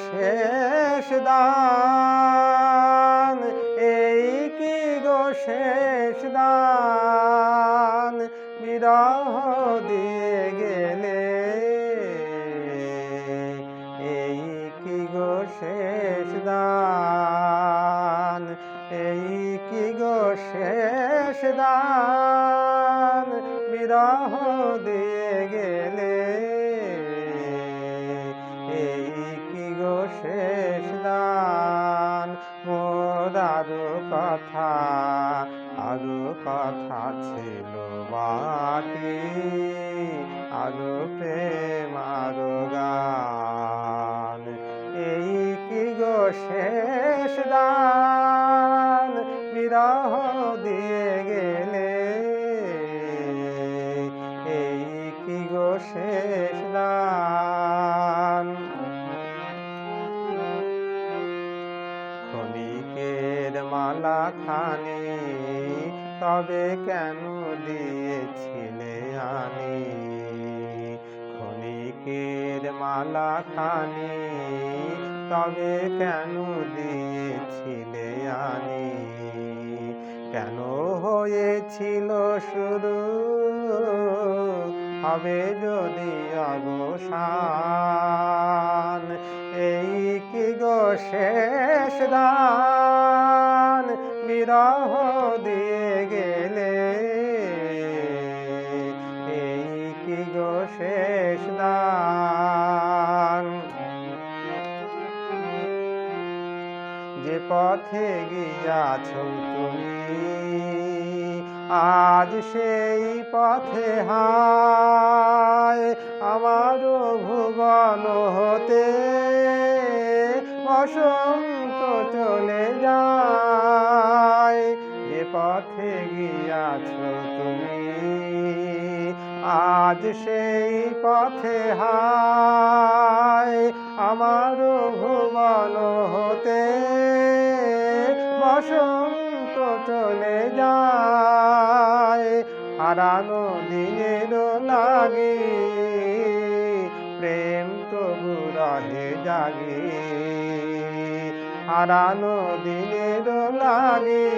শেষ দান, এই কি গো শেষ দান, বিরহ দিয়ে গেলে, এই কি গো শেষ দান, এই কি গো শেষ দান, বিরহ দিয়ে গেলে, এই কি গো শেষ দান। মোর আরো কথা ছিল বাকি, আরো প্রেম আরো গান, এই কি গো শেষ দান, বিরহ দিয়ে গেলে, এই কি গো শেষ দান। ক্ষণিকের মালা খানি তবে কেন দিয়েছিলে আনি, ক্ষণিকের মালা খানি তবে কেন দিয়েছিলে আনি, কেন হয়েছিল শুরু, হবে যদি অবসান, এই কি গো শেষ দান, বিরহ দিয়ে গেলে, এই কি গো শেষ দান। যে পথে গিয়াছ তুমি আজ সেই পথে হায়, আমারও ভুবন হতে বসন্ত চলে যায়। যে পথে গিয়াছ তুমি আজ সেই পথে হায়, আমারও ভুবন হতে বসন্ত চলে যায়। হারানো দিনের লাগি প্রেম তবু রহে জাগি, হারানো দিনের লাগি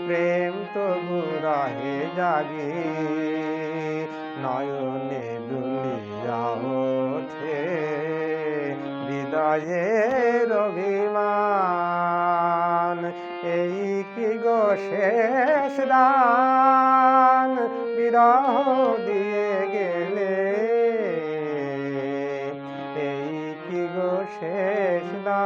প্রেম তবু রহে জাগি, নয়নে দুলিয়া ওঠে হৃদয়ের অভিমান, এই কি গো শেষ দান, বিরহ দিয়ে গেলে, এই কি গো শেষ দান।